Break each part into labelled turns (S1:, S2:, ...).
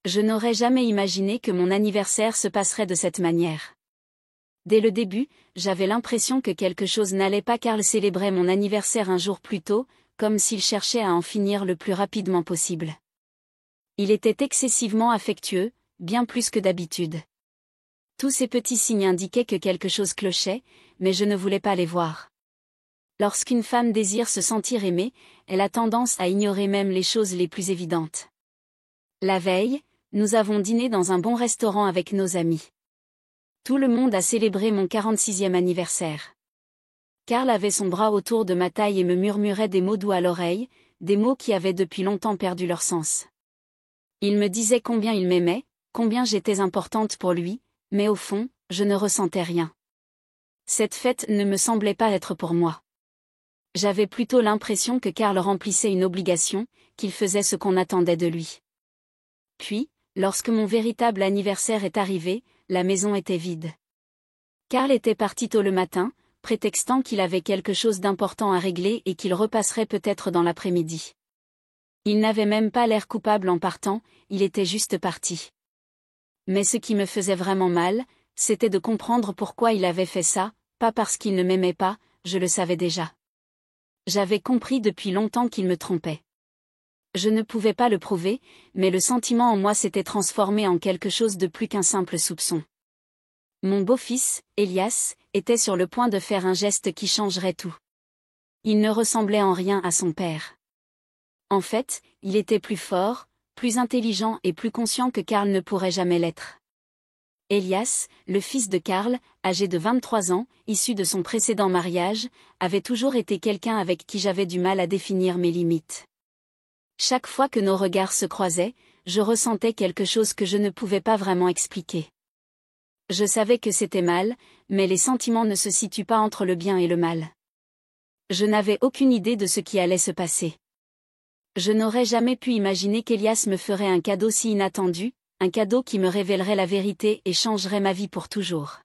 S1: Je n'aurais jamais imaginé que mon anniversaire se passerait de cette manière. Dès le début, j'avais l'impression que quelque chose n'allait pas. Karl célébrait mon anniversaire un jour plus tôt, comme s'il cherchait à en finir le plus rapidement possible. Il était excessivement affectueux, bien plus que d'habitude. Tous ces petits signes indiquaient que quelque chose clochait, mais je ne voulais pas les voir. Lorsqu'une femme désire se sentir aimée, elle a tendance à ignorer même les choses les plus évidentes. La veille, nous avons dîné dans un bon restaurant avec nos amis. Tout le monde a célébré mon 46e anniversaire. Karl avait son bras autour de ma taille et me murmurait des mots doux à l'oreille, des mots qui avaient depuis longtemps perdu leur sens. Il me disait combien il m'aimait, combien j'étais importante pour lui, mais au fond, je ne ressentais rien. Cette fête ne me semblait pas être pour moi. J'avais plutôt l'impression que Karl remplissait une obligation, qu'il faisait ce qu'on attendait de lui. Puis, lorsque mon véritable anniversaire est arrivé, la maison était vide. Karl était parti tôt le matin, prétextant qu'il avait quelque chose d'important à régler et qu'il repasserait peut-être dans l'après-midi. Il n'avait même pas l'air coupable en partant, il était juste parti. Mais ce qui me faisait vraiment mal, c'était de comprendre pourquoi il avait fait ça, pas parce qu'il ne m'aimait pas, je le savais déjà. J'avais compris depuis longtemps qu'il me trompait. Je ne pouvais pas le prouver, mais le sentiment en moi s'était transformé en quelque chose de plus qu'un simple soupçon. Mon beau-fils, Elias, était sur le point de faire un geste qui changerait tout. Il ne ressemblait en rien à son père. En fait, il était plus fort, plus intelligent et plus conscient que Karl ne pourrait jamais l'être. Elias, le fils de Karl, âgé de 23 ans, issu de son précédent mariage, avait toujours été quelqu'un avec qui j'avais du mal à définir mes limites. Chaque fois que nos regards se croisaient, je ressentais quelque chose que je ne pouvais pas vraiment expliquer. Je savais que c'était mal, mais les sentiments ne se situent pas entre le bien et le mal. Je n'avais aucune idée de ce qui allait se passer. Je n'aurais jamais pu imaginer qu'Elias me ferait un cadeau si inattendu, un cadeau qui me révélerait la vérité et changerait ma vie pour toujours.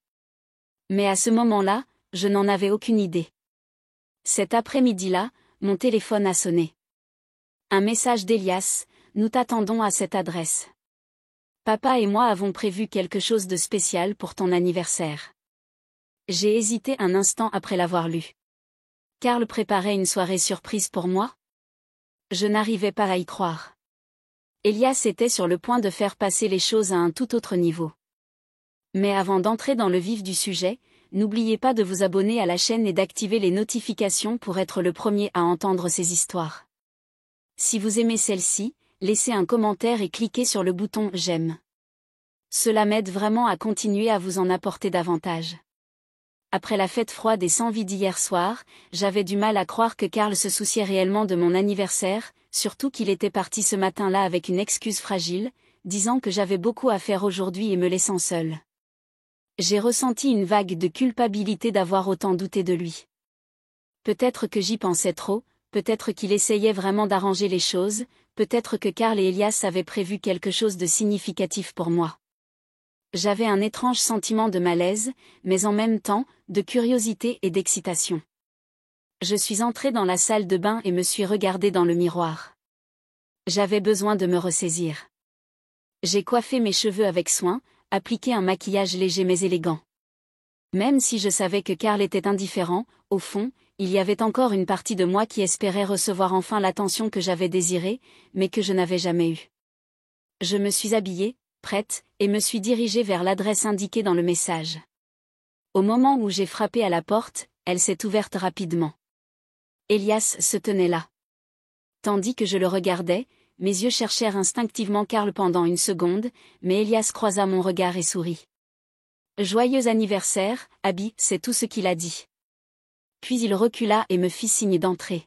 S1: Mais à ce moment-là, je n'en avais aucune idée. Cet après-midi-là, mon téléphone a sonné. Un message d'Elias: nous t'attendons à cette adresse. Papa et moi avons prévu quelque chose de spécial pour ton anniversaire. J'ai hésité un instant après l'avoir lu. Karl préparait une soirée surprise pour moi? Je n'arrivais pas à y croire. Elias était sur le point de faire passer les choses à un tout autre niveau. Mais avant d'entrer dans le vif du sujet, n'oubliez pas de vous abonner à la chaîne et d'activer les notifications pour être le premier à entendre ces histoires. Si vous aimez celle-ci, laissez un commentaire et cliquez sur le bouton « J'aime ». Cela m'aide vraiment à continuer à vous en apporter davantage. Après la fête froide et sans vie d'hier soir, j'avais du mal à croire que Karl se souciait réellement de mon anniversaire, surtout qu'il était parti ce matin-là avec une excuse fragile, disant que j'avais beaucoup à faire aujourd'hui et me laissant seule. J'ai ressenti une vague de culpabilité d'avoir autant douté de lui. Peut-être que j'y pensais trop, peut-être qu'il essayait vraiment d'arranger les choses, peut-être que Karl et Elias avaient prévu quelque chose de significatif pour moi. J'avais un étrange sentiment de malaise, mais en même temps, de curiosité et d'excitation. Je suis entrée dans la salle de bain et me suis regardée dans le miroir. J'avais besoin de me ressaisir. J'ai coiffé mes cheveux avec soin, appliqué un maquillage léger mais élégant. Même si je savais que Karl était indifférent, au fond, il y avait encore une partie de moi qui espérait recevoir enfin l'attention que j'avais désirée, mais que je n'avais jamais eue. Je me suis habillée, prête, et me suis dirigée vers l'adresse indiquée dans le message. Au moment où j'ai frappé à la porte, elle s'est ouverte rapidement. Elias se tenait là. Tandis que je le regardais, mes yeux cherchèrent instinctivement Karl pendant une seconde, mais Elias croisa mon regard et sourit. « Joyeux anniversaire, Abby », c'est tout ce qu'il a dit. Puis il recula et me fit signe d'entrer.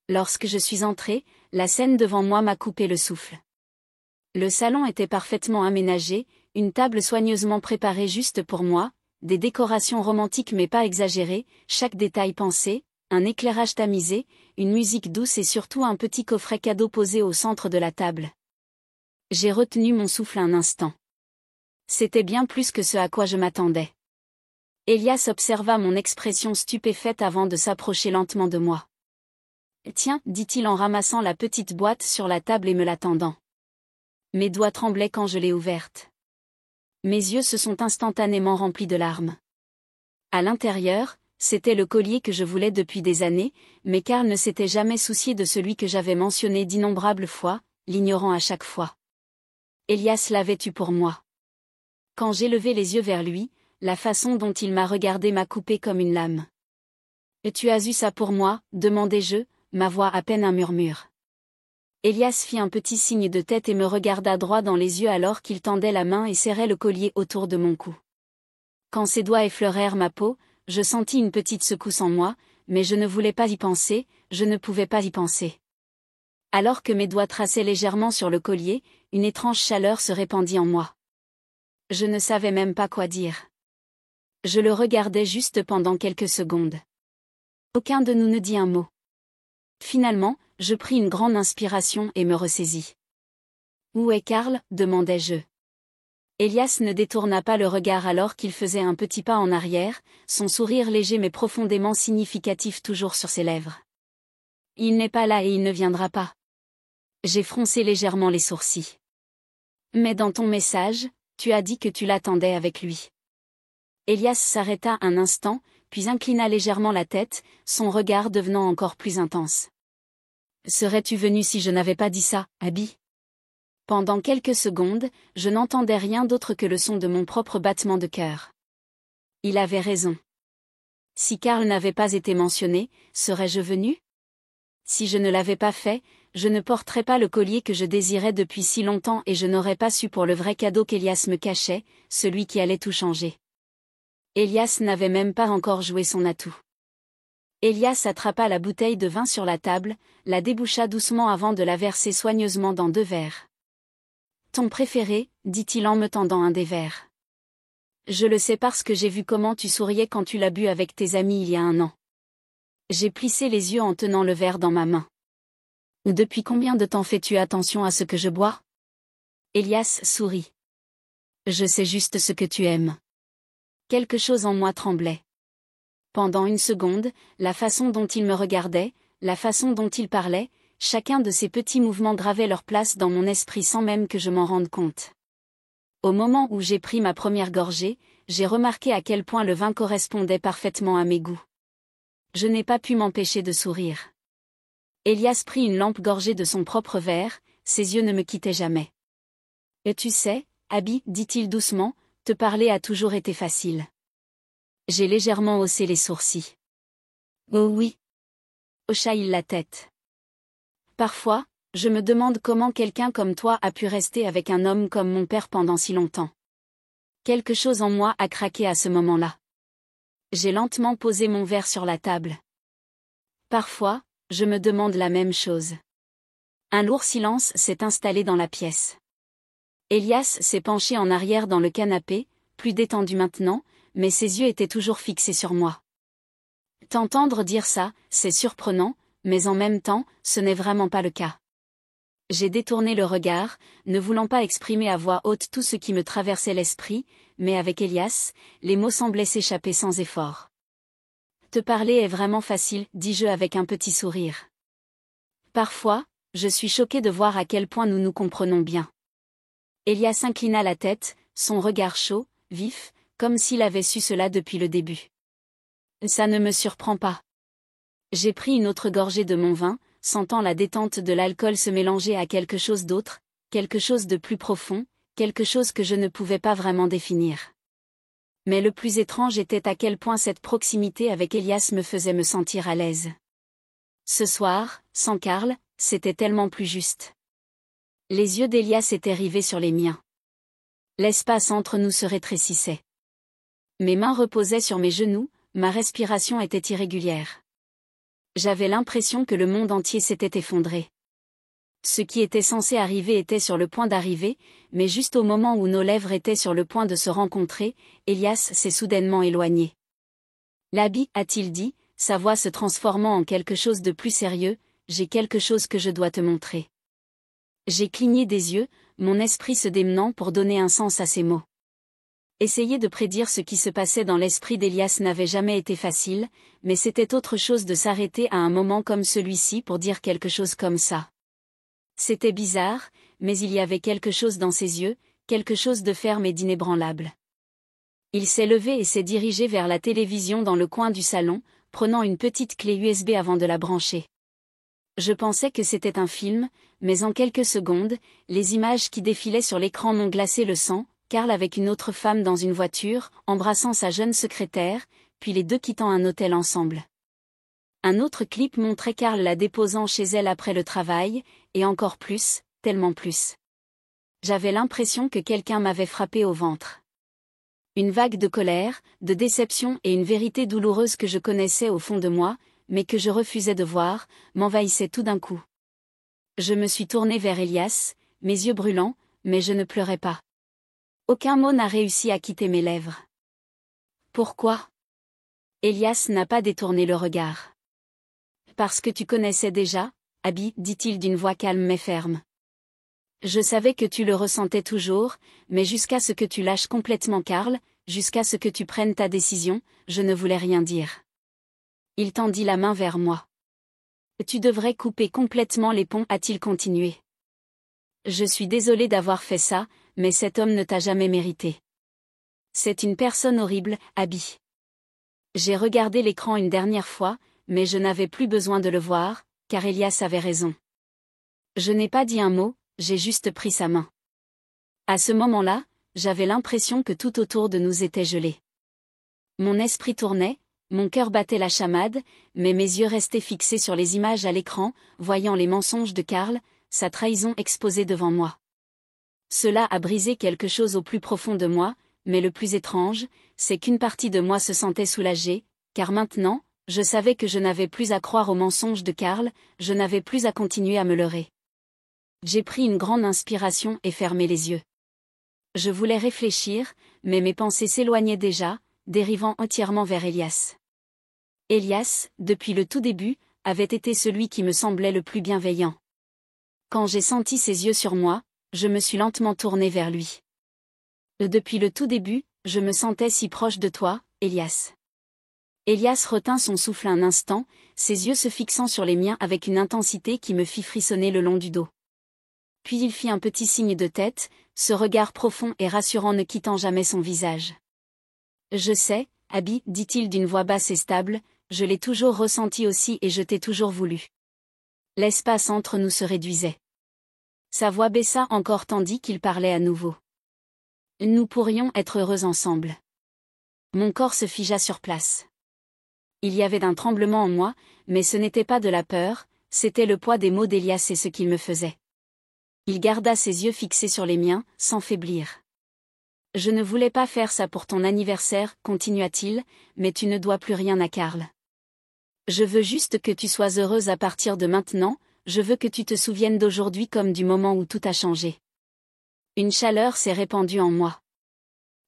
S1: Lorsque je suis entrée, la scène devant moi m'a coupé le souffle. Le salon était parfaitement aménagé, une table soigneusement préparée juste pour moi, des décorations romantiques mais pas exagérées, chaque détail pensé, un éclairage tamisé, une musique douce et surtout un petit coffret cadeau posé au centre de la table. J'ai retenu mon souffle un instant. C'était bien plus que ce à quoi je m'attendais. Elias observa mon expression stupéfaite avant de s'approcher lentement de moi. « Tiens », dit-il en ramassant la petite boîte sur la table et me la tendant. Mes doigts tremblaient quand je l'ai ouverte. Mes yeux se sont instantanément remplis de larmes. À l'intérieur, c'était le collier que je voulais depuis des années, mais Karl ne s'était jamais soucié de celui que j'avais mentionné d'innombrables fois, l'ignorant à chaque fois. Elias l'avait eu pour moi. Quand j'ai levé les yeux vers lui, la façon dont il m'a regardé m'a coupé comme une lame. « Et tu as eu ça pour moi ?» demandai-je, ma voix à peine un murmure. Elias fit un petit signe de tête et me regarda droit dans les yeux alors qu'il tendait la main et serrait le collier autour de mon cou. Quand ses doigts effleurèrent ma peau, je sentis une petite secousse en moi, mais je ne voulais pas y penser, je ne pouvais pas y penser. Alors que mes doigts traçaient légèrement sur le collier, une étrange chaleur se répandit en moi. Je ne savais même pas quoi dire. Je le regardais juste pendant quelques secondes. Aucun de nous ne dit un mot. Finalement, je pris une grande inspiration et me ressaisis. « Où est Karl ?» demandai-je. Elias ne détourna pas le regard alors qu'il faisait un petit pas en arrière, son sourire léger mais profondément significatif toujours sur ses lèvres. « Il n'est pas là et il ne viendra pas. » J'ai froncé légèrement les sourcils. « Mais dans ton message, tu as dit que tu l'attendais avec lui. » Elias s'arrêta un instant, puis inclina légèrement la tête, son regard devenant encore plus intense. « Serais-tu venu si je n'avais pas dit ça, Abby ?» Pendant quelques secondes, je n'entendais rien d'autre que le son de mon propre battement de cœur. Il avait raison. Si Karl n'avait pas été mentionné, serais-je venu ? Si je ne l'avais pas fait, je ne porterais pas le collier que je désirais depuis si longtemps et je n'aurais pas su pour le vrai cadeau qu'Elias me cachait, celui qui allait tout changer. Elias n'avait même pas encore joué son atout. Elias attrapa la bouteille de vin sur la table, la déboucha doucement avant de la verser soigneusement dans 2 verres. « Ton préféré ?» dit-il en me tendant un des verres. « Je le sais parce que j'ai vu comment tu souriais quand tu l'as bu avec tes amis il y a 1 an. » J'ai plissé les yeux en tenant le verre dans ma main. « Depuis combien de temps fais-tu attention à ce que je bois ?» Elias sourit. « Je sais juste ce que tu aimes. » Quelque chose en moi tremblait. Pendant 1 seconde, la façon dont il me regardait, la façon dont il parlait, chacun de ces petits mouvements gravait leur place dans mon esprit sans même que je m'en rende compte. Au moment où j'ai pris ma première gorgée, j'ai remarqué à quel point le vin correspondait parfaitement à mes goûts. Je n'ai pas pu m'empêcher de sourire. Elias prit une lampe gorgée de son propre verre, ses yeux ne me quittaient jamais. « Et tu sais, Abby, dit-il doucement, te parler a toujours été facile. » J'ai légèrement haussé les sourcils. « Oh oui. » Hocha-il la tête. Parfois, je me demande comment quelqu'un comme toi a pu rester avec un homme comme mon père pendant si longtemps. Quelque chose en moi a craqué à ce moment-là. J'ai lentement posé mon verre sur la table. Parfois, je me demande la même chose. Un lourd silence s'est installé dans la pièce. Elias s'est penché en arrière dans le canapé, plus détendu maintenant, mais ses yeux étaient toujours fixés sur moi. T'entendre dire ça, c'est surprenant, mais en même temps, ce n'est vraiment pas le cas. J'ai détourné le regard, ne voulant pas exprimer à voix haute tout ce qui me traversait l'esprit, mais avec Elias, les mots semblaient s'échapper sans effort. « Te parler est vraiment facile, dis-je avec un petit sourire. Parfois, je suis choqué de voir à quel point nous nous comprenons bien. » Elias inclina la tête, son regard chaud, vif, comme s'il avait su cela depuis le début. « Ça ne me surprend pas. » J'ai pris une autre gorgée de mon vin, sentant la détente de l'alcool se mélanger à quelque chose d'autre, quelque chose de plus profond, quelque chose que je ne pouvais pas vraiment définir. Mais le plus étrange était à quel point cette proximité avec Elias me faisait me sentir à l'aise. Ce soir, sans Karl, c'était tellement plus juste. Les yeux d'Elias étaient rivés sur les miens. L'espace entre nous se rétrécissait. Mes mains reposaient sur mes genoux, ma respiration était irrégulière. J'avais l'impression que le monde entier s'était effondré. Ce qui était censé arriver était sur le point d'arriver, mais juste au moment où nos lèvres étaient sur le point de se rencontrer, Elias s'est soudainement éloigné. « L'Abby, a-t-il dit, sa voix se transformant en quelque chose de plus sérieux, j'ai quelque chose que je dois te montrer. » J'ai cligné des yeux, mon esprit se démenant pour donner un sens à ces mots. Essayer de prédire ce qui se passait dans l'esprit d'Elias n'avait jamais été facile, mais c'était autre chose de s'arrêter à un moment comme celui-ci pour dire quelque chose comme ça. C'était bizarre, mais il y avait quelque chose dans ses yeux, quelque chose de ferme et d'inébranlable. Il s'est levé et s'est dirigé vers la télévision dans le coin du salon, prenant une petite clé USB avant de la brancher. Je pensais que c'était un film, mais en quelques secondes, les images qui défilaient sur l'écran m'ont glacé le sang, Karl avec une autre femme dans une voiture, embrassant sa jeune secrétaire, puis les deux quittant un hôtel ensemble. Un autre clip montrait Karl la déposant chez elle après le travail, et encore plus, tellement plus. J'avais l'impression que quelqu'un m'avait frappé au ventre. Une vague de colère, de déception et une vérité douloureuse que je connaissais au fond de moi, mais que je refusais de voir, m'envahissait tout d'un coup. Je me suis tournée vers Elias, mes yeux brûlants, mais je ne pleurais pas. Aucun mot n'a réussi à quitter mes lèvres. Pourquoi ? Elias n'a pas détourné le regard. Parce que tu connaissais déjà, Abby, dit-il d'une voix calme mais ferme. Je savais que tu le ressentais toujours, mais jusqu'à ce que tu lâches complètement Karl, jusqu'à ce que tu prennes ta décision, je ne voulais rien dire. Il tendit la main vers moi. Tu devrais couper complètement les ponts, a-t-il continué. Je suis désolé d'avoir fait ça, mais cet homme ne t'a jamais mérité. C'est une personne horrible, Abby. J'ai regardé l'écran une dernière fois, mais je n'avais plus besoin de le voir, car Elias avait raison. Je n'ai pas dit un mot, j'ai juste pris sa main. À ce moment-là, j'avais l'impression que tout autour de nous était gelé. Mon esprit tournait, mon cœur battait la chamade, mais mes yeux restaient fixés sur les images à l'écran, voyant les mensonges de Karl, sa trahison exposée devant moi. Cela a brisé quelque chose au plus profond de moi, mais le plus étrange, c'est qu'une partie de moi se sentait soulagée, car maintenant, je savais que je n'avais plus à croire aux mensonges de Karl, je n'avais plus à continuer à me leurrer. J'ai pris une grande inspiration et fermé les yeux. Je voulais réfléchir, mais mes pensées s'éloignaient déjà, dérivant entièrement vers Elias. Elias, depuis le tout début, avait été celui qui me semblait le plus bienveillant. Quand j'ai senti ses yeux sur moi, je me suis lentement tournée vers lui. Depuis le tout début, je me sentais si proche de toi, Elias. Elias retint son souffle un instant, ses yeux se fixant sur les miens avec une intensité qui me fit frissonner le long du dos. Puis il fit un petit signe de tête, ce regard profond et rassurant ne quittant jamais son visage. Je sais, Abby, dit-il d'une voix basse et stable, je l'ai toujours ressenti aussi et je t'ai toujours voulu. L'espace entre nous se réduisait. Sa voix baissa encore tandis qu'il parlait à nouveau. Nous pourrions être heureux ensemble. Mon corps se figea sur place. Il y avait un tremblement en moi, mais ce n'était pas de la peur, c'était le poids des mots d'Elias et ce qu'il me faisait. Il garda ses yeux fixés sur les miens, sans faiblir. Je ne voulais pas faire ça pour ton anniversaire, continua-t-il, mais tu ne dois plus rien à Karl. Je veux juste que tu sois heureuse à partir de maintenant, je veux que tu te souviennes d'aujourd'hui comme du moment où tout a changé. Une chaleur s'est répandue en moi.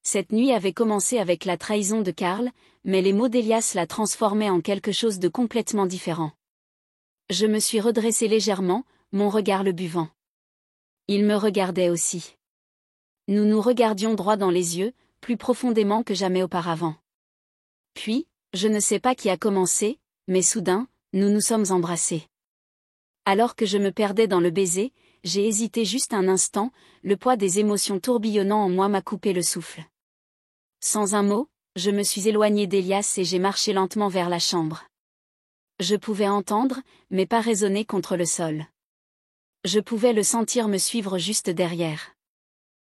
S1: Cette nuit avait commencé avec la trahison de Karl, mais les mots d'Elias la transformaient en quelque chose de complètement différent. Je me suis redressée légèrement, mon regard le buvant. Il me regardait aussi. Nous nous regardions droit dans les yeux, plus profondément que jamais auparavant. Puis, je ne sais pas qui a commencé, mais soudain, nous nous sommes embrassés. Alors que je me perdais dans le baiser, j'ai hésité juste un instant, le poids des émotions tourbillonnant en moi m'a coupé le souffle. Sans un mot, je me suis éloignée d'Elias et j'ai marché lentement vers la chambre. Je pouvais entendre, mais pas résonner contre le sol. Je pouvais le sentir me suivre juste derrière.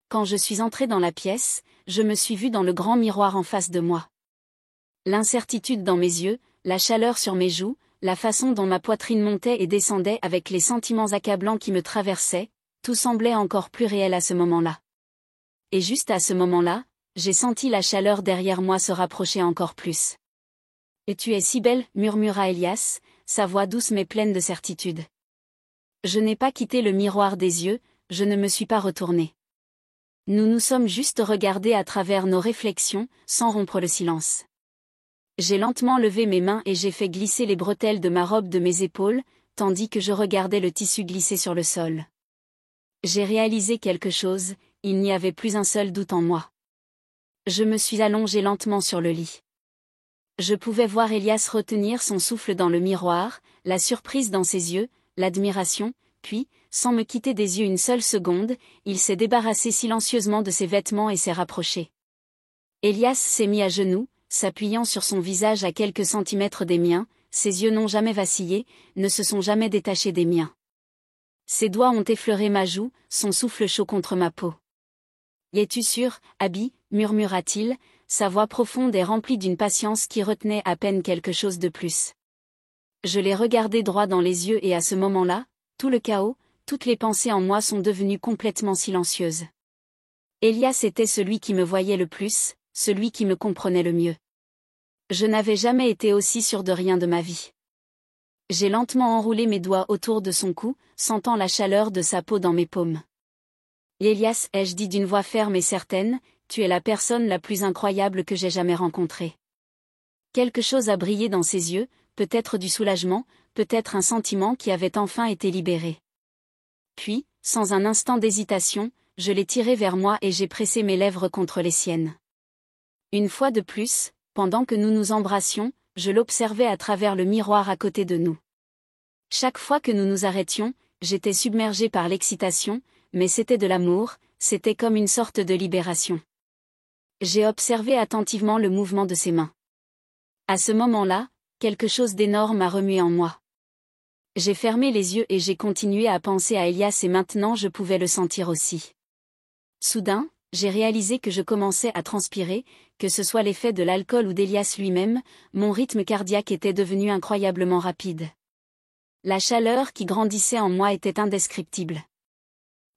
S1: Quand je suis entrée dans la pièce, je me suis vue dans le grand miroir en face de moi. L'incertitude dans mes yeux, la chaleur sur mes joues, la façon dont ma poitrine montait et descendait avec les sentiments accablants qui me traversaient, tout semblait encore plus réel à ce moment-là. Et juste à ce moment-là, j'ai senti la chaleur derrière moi se rapprocher encore plus. « Et tu es si belle, murmura Elias, sa voix douce mais pleine de certitude. Je n'ai pas quitté le miroir des yeux, je ne me suis pas retournée. Nous nous sommes juste regardés à travers nos réflexions, sans rompre le silence. J'ai lentement levé mes mains et j'ai fait glisser les bretelles de ma robe de mes épaules, tandis que je regardais le tissu glisser sur le sol. J'ai réalisé quelque chose, il n'y avait plus un seul doute en moi. Je me suis allongée lentement sur le lit. Je pouvais voir Elias retenir son souffle dans le miroir, la surprise dans ses yeux, l'admiration, puis, sans me quitter des yeux une seule seconde, il s'est débarrassé silencieusement de ses vêtements et s'est rapproché. Elias s'est mis à genoux, s'appuyant sur son visage à quelques centimètres des miens, ses yeux n'ont jamais vacillé, ne se sont jamais détachés des miens. Ses doigts ont effleuré ma joue, son souffle chaud contre ma peau. « Es-tu sûr, Abby » murmura-t-il, sa voix profonde et remplie d'une patience qui retenait à peine quelque chose de plus. Je l'ai regardé droit dans les yeux et à ce moment-là, tout le chaos, toutes les pensées en moi sont devenues complètement silencieuses. Elias était celui qui me voyait le plus, celui qui me comprenait le mieux. Je n'avais jamais été aussi sûr de rien de ma vie. J'ai lentement enroulé mes doigts autour de son cou, sentant la chaleur de sa peau dans mes paumes. « Elias, ai-je dit d'une voix ferme et certaine, tu es la personne la plus incroyable que j'ai jamais rencontrée. » Quelque chose a brillé dans ses yeux, peut-être du soulagement, peut-être un sentiment qui avait enfin été libéré. Puis, sans un instant d'hésitation, je l'ai tiré vers moi et j'ai pressé mes lèvres contre les siennes. Une fois de plus, pendant que nous nous embrassions, je l'observais à travers le miroir à côté de nous. Chaque fois que nous nous arrêtions, j'étais submergée par l'excitation, mais c'était de l'amour, c'était comme une sorte de libération. J'ai observé attentivement le mouvement de ses mains. À ce moment-là, quelque chose d'énorme a remué en moi. J'ai fermé les yeux et j'ai continué à penser à Elias et maintenant je pouvais le sentir aussi. Soudain, j'ai réalisé que je commençais à transpirer, que ce soit l'effet de l'alcool ou d'Elias lui-même, mon rythme cardiaque était devenu incroyablement rapide. La chaleur qui grandissait en moi était indescriptible.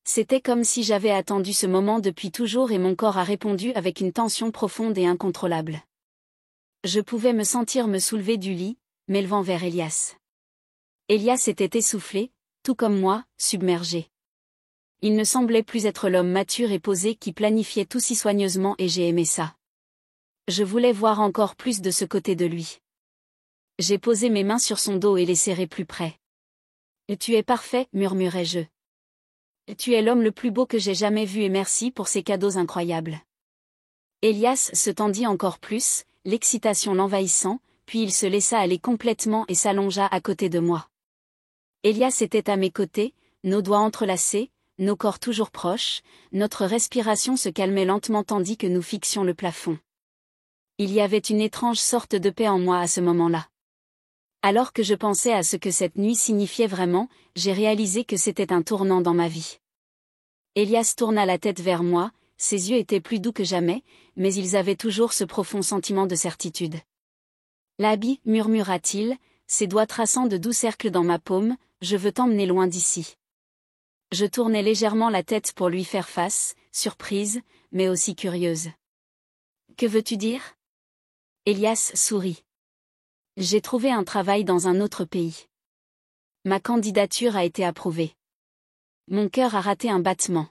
S1: C'était comme si j'avais attendu ce moment depuis toujours et mon corps a répondu avec une tension profonde et incontrôlable. Je pouvais me sentir me soulever du lit, m'élevant vers Elias. Elias était essoufflé, tout comme moi, submergé. Il ne semblait plus être l'homme mature et posé qui planifiait tout si soigneusement et j'ai aimé ça. Je voulais voir encore plus de ce côté de lui. J'ai posé mes mains sur son dos et les serré plus près. « Tu es parfait » murmurai-je. « Tu es l'homme le plus beau que j'ai jamais vu et merci pour ces cadeaux incroyables. » Elias se tendit encore plus, l'excitation l'envahissant, puis il se laissa aller complètement et s'allongea à côté de moi. Elias était à mes côtés, nos doigts entrelacés, nos corps toujours proches, notre respiration se calmait lentement tandis que nous fixions le plafond. Il y avait une étrange sorte de paix en moi à ce moment-là. Alors que je pensais à ce que cette nuit signifiait vraiment, j'ai réalisé que c'était un tournant dans ma vie. Elias tourna la tête vers moi, ses yeux étaient plus doux que jamais, mais ils avaient toujours ce profond sentiment de certitude. « L'Abby » murmura-t-il, ses doigts traçant de doux cercles dans ma paume, « je veux t'emmener loin d'ici. » Je tournai légèrement la tête pour lui faire face, surprise, mais aussi curieuse. « Que veux-tu dire ?» Elias sourit. « J'ai trouvé un travail dans un autre pays. Ma candidature a été approuvée. » Mon cœur a raté un battement.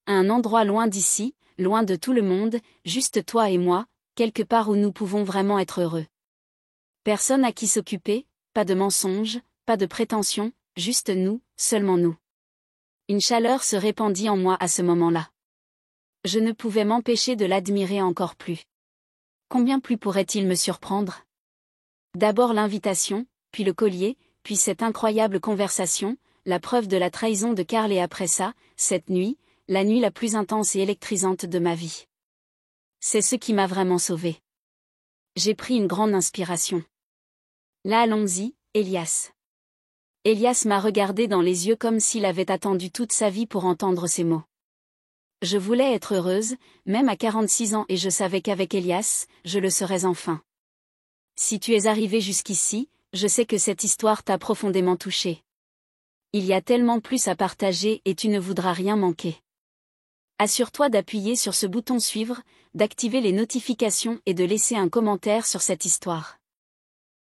S1: À un endroit loin d'ici, loin de tout le monde, juste toi et moi, quelque part où nous pouvons vraiment être heureux. Personne à qui s'occuper, pas de mensonges, pas de prétentions, juste nous, seulement nous. Une chaleur se répandit en moi à ce moment-là. Je ne pouvais m'empêcher de l'admirer encore plus. Combien plus pourrait-il me surprendre ? D'abord l'invitation, puis le collier, puis cette incroyable conversation, la preuve de la trahison de Karl et après ça, cette nuit, la nuit la plus intense et électrisante de ma vie. C'est ce qui m'a vraiment sauvée. J'ai pris une grande inspiration. Là allons-y, Elias. Elias m'a regardé dans les yeux comme s'il avait attendu toute sa vie pour entendre ces mots. Je voulais être heureuse, même à 46 ans et je savais qu'avec Elias, je le serais enfin. Si tu es arrivé jusqu'ici, je sais que cette histoire t'a profondément touché. Il y a tellement plus à partager et tu ne voudras rien manquer. Assure-toi d'appuyer sur ce bouton suivre, d'activer les notifications et de laisser un commentaire sur cette histoire.